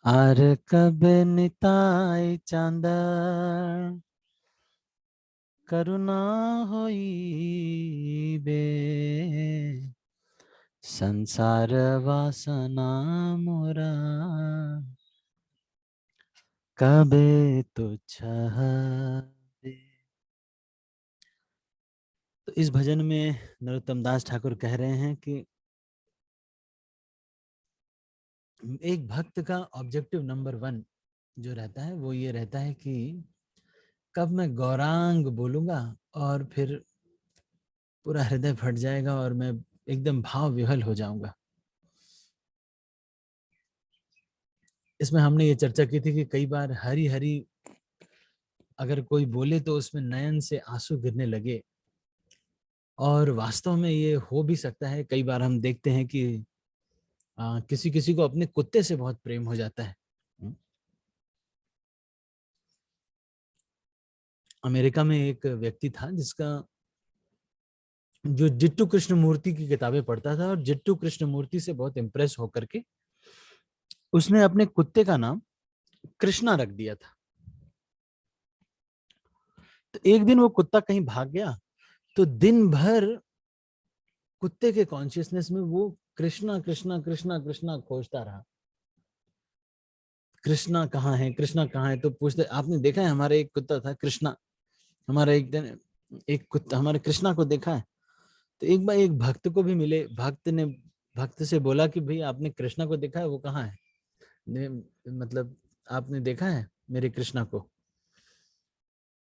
Are कबे निताई चांद करुणा होई बे संसार वासना मोरा कबे तुच्छ हबे। तो इस भजन में नरोत्तम दास ठाकुर कह रहे हैं कि एक भक्त का ऑब्जेक्टिव नंबर 1 जो रहता है वो ये रहता है कि कब मैं गौरांग बोलूंगा और फिर पूरा हृदय फट जाएगा और मैं एकदम भाव विह्वल हो जाऊंगा। इसमें हमने ये चर्चा की थी कि कई बार हरी हरी अगर कोई बोले तो उसमें नयन से आंसू गिरने लगे, और वास्तव में ये हो भी सकता है। कई बार हम देखते हैं कि किसी किसी को अपने कुत्ते से बहुत प्रेम हो जाता है। अमेरिका में एक व्यक्ति था जिसका जो जिट्टू कृष्णमूर्ति की किताबें पढ़ता था, और जिट्टू कृष्णमूर्ति से बहुत इम्प्रेस होकर के उसने अपने कुत्ते का नाम कृष्णा रख दिया था। तो एक दिन वो कुत्ता कहीं भाग गया, तो दिन भर कुत्ते के कॉन्शियसनेस में वो कृष्णा कृष्णा कृष्णा कृष्णा खोजता रहा। कृष्णा कहाँ है, कृष्णा कहाँ है, तो पूछते, आपने देखा है हमारे एक कुत्ता था कृष्णा, हमारा एक दिन एक कुत्ता हमारे कृष्णा को देखा है। तो एक बार एक भक्त को भी मिले, भक्त से बोला कि भाई आपने कृष्णा को देखा है, वो कहाँ है, मतलब आपने देखा है मेरे कृष्णा को।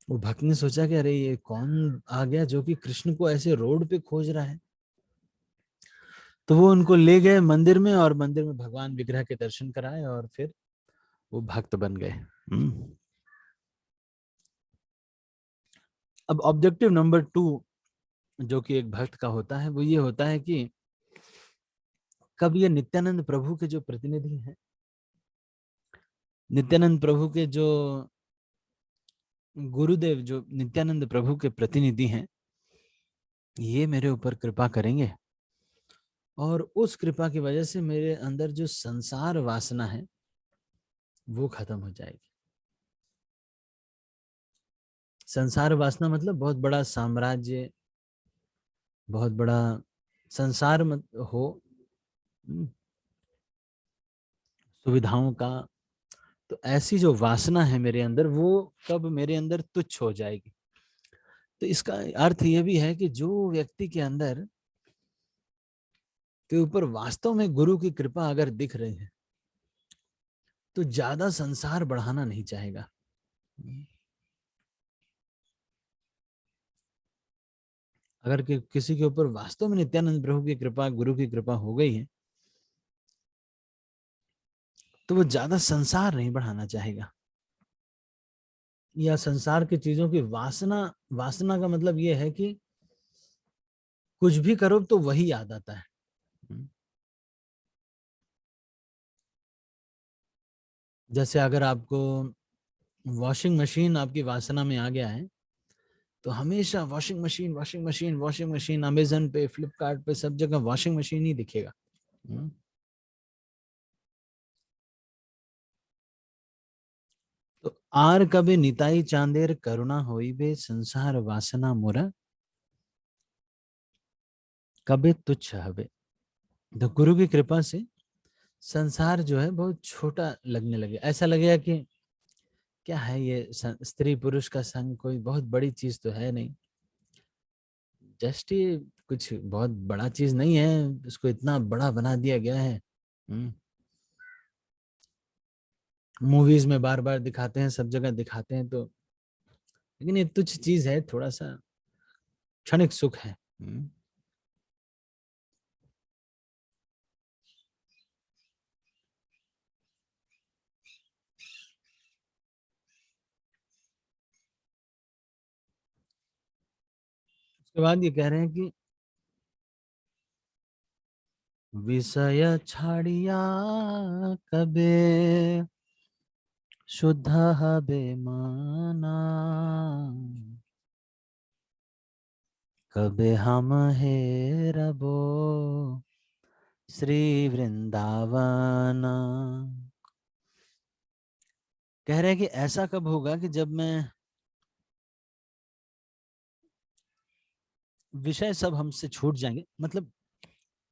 वो भक्त ने सोचा कि अरे ये कौन आ गया जो कि कृष्ण को ऐसे रोड पे खोज रहा है। तो वो उनको ले गए मंदिर में, और मंदिर में भगवान विग्रह के दर्शन कराए, और फिर वो भक्त बन गए। अब ऑब्जेक्टिव नंबर 2 जो कि एक भक्त का होता है वो ये होता है कि कब ये नित्यानंद प्रभु के जो प्रतिनिधि हैं, नित्यानंद प्रभु के जो गुरुदेव, जो नित्यानंद प्रभु के प्रतिनिधि हैं, ये मेरे ऊपर कृपा करेंगे, और उस कृपा की वजह से मेरे अंदर जो संसार वासना है वो खत्म हो जाएगी। संसार वासना मतलब बहुत बड़ा साम्राज्य, बहुत बड़ा संसार मत हो, सुविधाओं का। तो ऐसी जो वासना है मेरे अंदर, वो कब मेरे अंदर तुच्छ हो जाएगी। तो इसका अर्थ यह भी है कि जो व्यक्ति के अंदर के ऊपर वास्तव में गुरु की कृपा अगर दिख रही है, तो ज्यादा संसार बढ़ाना नहीं चाहेगा। अगर किसी के ऊपर वास्तव में नित्यानंद प्रभु की कृपा, गुरु की कृपा हो गई है, तो वो ज्यादा संसार नहीं बढ़ाना चाहेगा, या संसार की चीजों की वासना। वासना का मतलब ये है कि कुछ भी करो तो वही याद आता है। जैसे अगर आपको वॉशिंग मशीन आपकी वासना में आ गया है, तो हमेशा washing machine washing machine washing machine, Amazon पे, फ्लिपकार्ट पे, सब जगह वॉशिंग मशीन ही दिखेगा। तो आर कबे निताई चांदेर करुणा होई बे संसार वासना मोरा कबे तुच्छ हबे। तो गुरु की कृपा से संसार जो है बहुत छोटा लगने लगे, ऐसा लगेगा कि क्या है ये स्त्री पुरुष का संग, कोई बहुत बड़ी चीज तो है नहीं, जस्ट ये कुछ बहुत बड़ा चीज नहीं है, उसको इतना बड़ा बना दिया गया है। मूवीज में बार बार दिखाते हैं, सब जगह दिखाते हैं, तो लेकिन ये तुच्छ चीज है, थोड़ा सा क्षणिक सुख है। उसके बाद ये कह रहे हैं कि विषय छाड़िया कबे शुद्ध हबे माना कबे हम हे रबो श्री वृंदावना। कह रहे हैं कि ऐसा कब होगा कि जब मैं विषय सब हमसे छूट जाएंगे, मतलब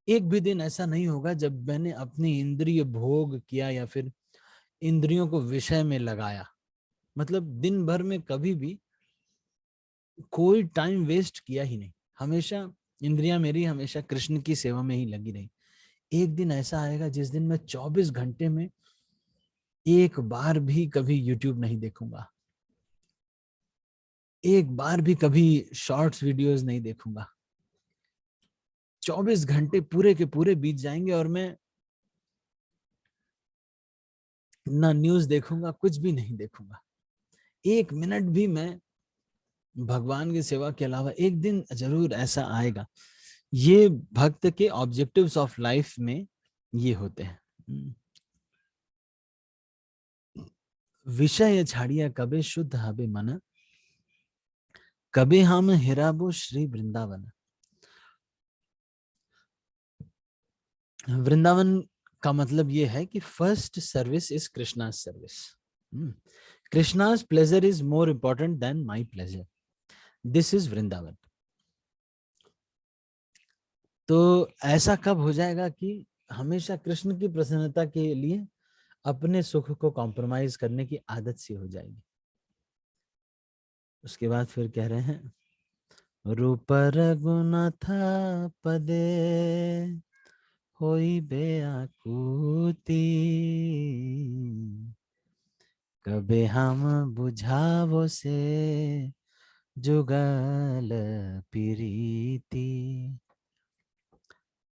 एक भी दिन ऐसा नहीं होगा जब मैंने अपनी इंद्रिय भोग किया या फिर इंद्रियों को विषय में लगाया। मतलब दिन भर में कभी भी कोई टाइम वेस्ट किया ही नहीं, हमेशा इंद्रियां मेरी हमेशा कृष्ण की सेवा में ही लगी रही। एक दिन ऐसा आएगा जिस दिन मैं 24 घंटे में एक बार भी कभी यूट्यूब नहीं देखूंगा, एक बार भी कभी शॉर्ट्स वीडियोस नहीं देखूंगा। 24 घंटे पूरे के पूरे बीत जाएंगे और मैं ना न्यूज देखूंगा, कुछ भी नहीं देखूंगा। एक मिनट भी मैं भगवान की सेवा के अलावा, एक दिन जरूर ऐसा आएगा। ये भक्त के ऑब्जेक्टिव्स ऑफ लाइफ में ये होते हैं। विषय छाड़िया कबे शुद्ध हबे मन, कबे हम हिराबो श्री वृंदावन। वृंदावन का मतलब ये है कि first service is Krishna service. Krishna's pleasure is more important than my pleasure. This is Vrindavan. तो ऐसा कब हो जाएगा कि हमेशा कृष्ण की प्रसन्नता के लिए अपने सुख को कॉम्प्रोमाइज करने की आदत सी हो जाएगी। उसके बाद फिर कह रहे हैं, रूप रघुनाथ पदे होई बेआकुति, कबे हम बुझावो से जुगल प्रीति।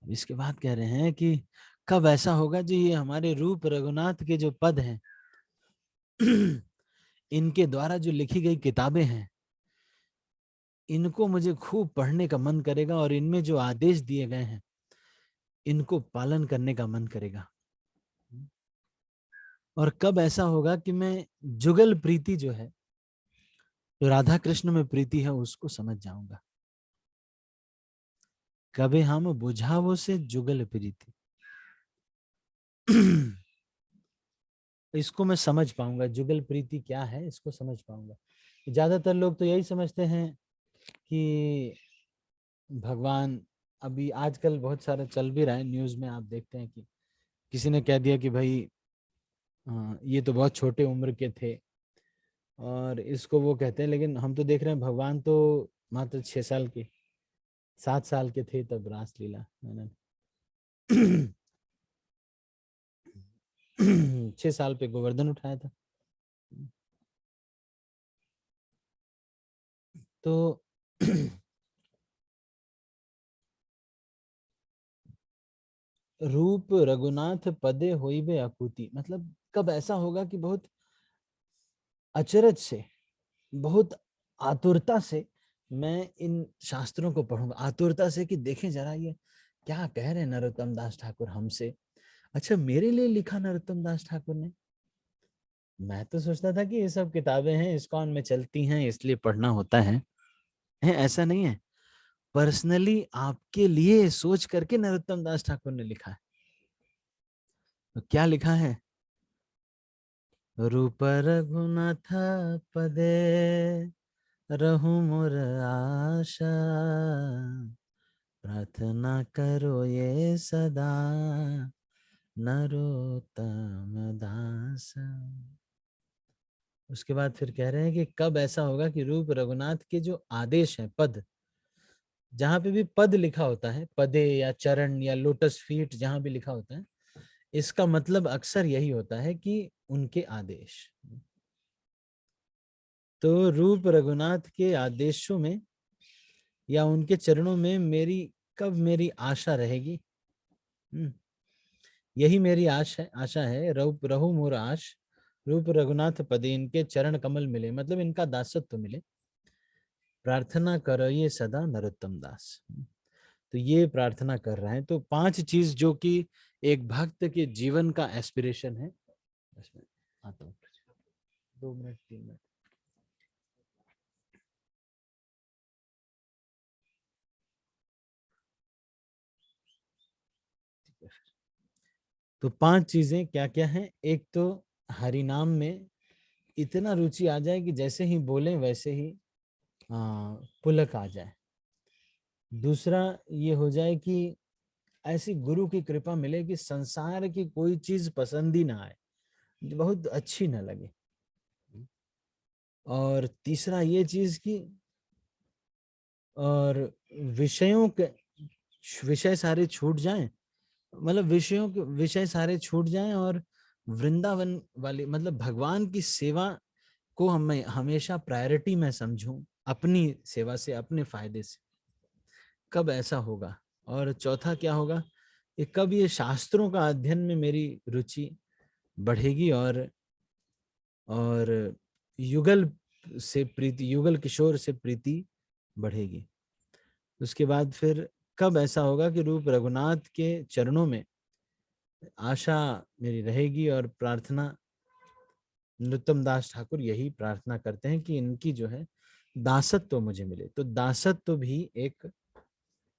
इसके बाद कह रहे हैं कि कब ऐसा होगा जो ये हमारे रूप रघुनाथ के जो पद हैं इनके द्वारा जो लिखी गई किताबें हैं, इनको मुझे खूब पढ़ने का मन करेगा और इनमें जो आदेश दिए गए हैं इनको पालन करने का मन करेगा। और कब ऐसा होगा कि मैं जुगल प्रीति जो है, जो राधा कृष्ण में प्रीति है, उसको समझ जाऊंगा। कभी हम बुझावो से जुगल प्रीति इसको मैं समझ पाऊंगा, जुगल प्रीति क्या है इसको समझ पाऊंगा। ज्यादातर लोग तो यही समझते हैं कि भगवान, अभी आजकल बहुत सारा चल भी रहा है न्यूज में, आप देखते हैं कि किसी ने कह दिया कि भाई ये तो बहुत छोटे उम्र के थे और इसको वो कहते हैं, लेकिन हम तो देख रहे हैं भगवान तो मात्र 6 साल के 7 साल के थे तब रासलीला मैंने 6 साल पे गोवर्धन उठाया था। तो रूप रघुनाथ पदे होइबे आकुति, मतलब कब ऐसा होगा कि बहुत अचरज से, बहुत आतुरता से मैं इन शास्त्रों को पढ़ूंगा, आतुरता से कि देखें जरा ये क्या कह रहे हैं नरोत्तम दास ठाकुर हमसे। अच्छा, मेरे लिए लिखा नरोत्तम दास ठाकुर ने। मैं तो सोचता था कि ये सब किताबें हैं इस्कॉन में चलती हैं इसलिए पढ़ना होता है ऐसा नहीं है। पर्सनली आपके लिए सोच करके नरोत्तम दास ठाकुर ने लिखा है। तो क्या लिखा है, रूप रघुनाथ पदे रहूं मोर आशा, प्रार्थना करो ये सदा नरोत्तम दास। उसके बाद फिर कह रहे हैं कि कब ऐसा होगा कि रूप रघुनाथ के जो आदेश हैं, पद, जहां पे भी पद लिखा होता है, पदे या चरण या लोटस फीट जहां भी लिखा होता है, इसका मतलब अक्सर यही होता है कि उनके आदेश। तो रूप रघुनाथ के आदेशों में या उनके चरणों में मेरी कब मेरी आशा रहेगी। यही मेरी आशा है रूप रहु मोर आश, रूप रघुनाथ पदे, इनके चरण कमल मिले, मतलब इनका दासत्व मिले, प्रार्थना करो ये सदा नरोत्तम दास। तो ये प्रार्थना कर रहे हैं। तो 5 चीज जो कि एक भक्त के जीवन का एस्पिरेशन है। बस मैं आता हूँ, 2 मिनट 3 मिनट। तो 5 चीजें क्या क्या हैं, एक तो हरि नाम में इतना रुचि आ जाए कि जैसे ही बोले वैसे ही पुलक आ जाए। दूसरा ये हो जाए कि ऐसी गुरु की कृपा मिले कि संसार की कोई चीज पसंद ही ना आए, बहुत अच्छी ना लगे। और तीसरा ये चीज की, और विषयों के विषय सारे छूट जाएं, मतलब विषयों के विषय सारे छूट जाएं, और वृंदावन वाली मतलब भगवान की सेवा को हमें हमेशा प्रायोरिटी में समझूं, अपनी सेवा से, अपने फायदे से। कब ऐसा होगा? और चौथा क्या होगा कि कब ये शास्त्रों का अध्ययन में मेरी रुचि बढ़ेगी, और युगल से प्रीति, युगल किशोर से प्रीति बढ़ेगी। उसके बाद फिर कब ऐसा होगा कि रूप रघुनाथ के चरणों में आशा मेरी रहेगी, और प्रार्थना, नरोत्तम दास ठाकुर यही प्रार्थना करते हैं कि इनकी जो है दासत्व तो मुझे मिले। तो दासत्व तो भी एक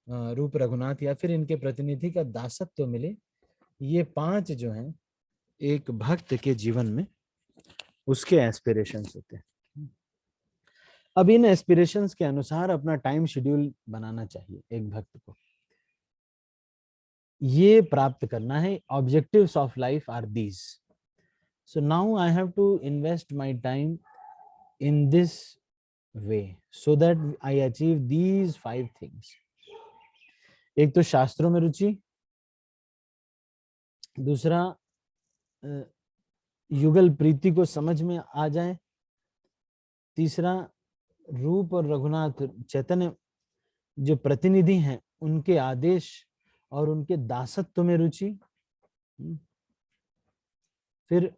रूप रघुनाथ या फिर इनके प्रतिनिधि का दासत्व तो मिले। ये 5 जो हैं एक भक्त के जीवन में उसके एस्पिरेशंस होते हैं। अब इन एस्पिरेशंस के अनुसार अपना टाइम शेड्यूल बनाना चाहिए एक भक्त को। ये प्राप्त करना है। Objectives of life are these. So now I have to invest my time in this way so that I achieve these 5 things. एक तो शास्त्रों में रुचि, दूसरा युगल प्रीति को समझ में आ जाए, तीसरा रूप और रघुनाथ चैतन्य जो प्रतिनिधि हैं उनके आदेश और उनके दासत्व में रुचि, फिर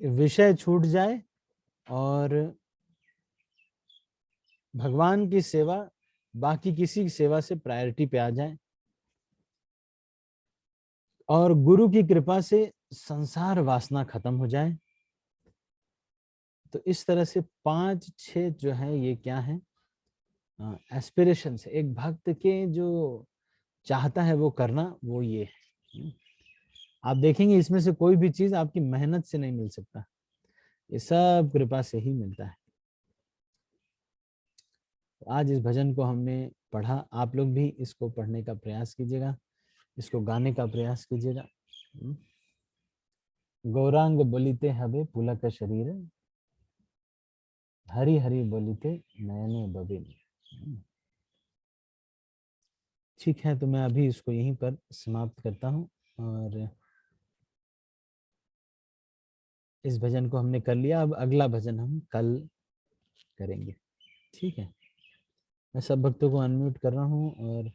विषय छूट जाए और भगवान की सेवा बाकी किसी की सेवा से प्रायोरिटी पे आ जाए, और गुरु की कृपा से संसार वासना खत्म हो जाए। तो इस तरह से 5-6 जो है ये क्या है, एस्पिरेशंस। एक भक्त के जो चाहता है वो करना, वो ये है। आप देखेंगे इसमें से कोई भी चीज आपकी मेहनत से नहीं मिल सकता, ये सब कृपा से ही मिलता है। आज इस भजन को हमने पढ़ा, आप लोग भी इसको पढ़ने का प्रयास कीजिएगा, इसको गाने का प्रयास कीजिएगा। गौरांग बोलिते हबे पुलक शरीर, हरि हरि बोलिते नयने बबिन। ठीक है, तो मैं अभी इसको यहीं पर समाप्त करता हूँ, और इस भजन को हमने कर लिया। अब अगला भजन हम कल करेंगे। ठीक है, मैं सब भक्तों को अनम्यूट कर रहा हूँ, और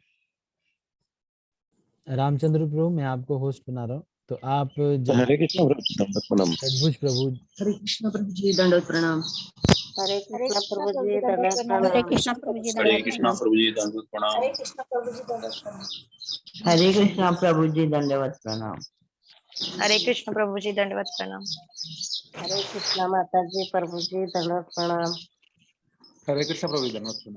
रामचंद्र प्रभु मैं आपको होस्ट बना रहा हूँ, तो आप हरे कृष्ण प्रभु जी दंडवत प्रणाम। षडभुज प्रभु। हरे कृष्ण प्रभु जी दंडवत प्रणाम। हरे कृष्ण प्रभु जी दंडवत प्रणाम। हरे कृष्ण प्रभु जी हरे दंडवत कृष्ण प्रणाम। प्रभु जी दंडवत प्रणाम। हरे कृष्ण प्रभु जी दंडवत प्रणाम। हरे कृष्ण प्रभु जी दंडवत प्रणाम। हरे कृष्ण प्रभु जी दंडवत प्रणाम। हरे कृष्ण माता जी प्रभु जी दंडवत प्रणाम। हरे कृष्ण प्रभु जी दंडवत प्रणाम।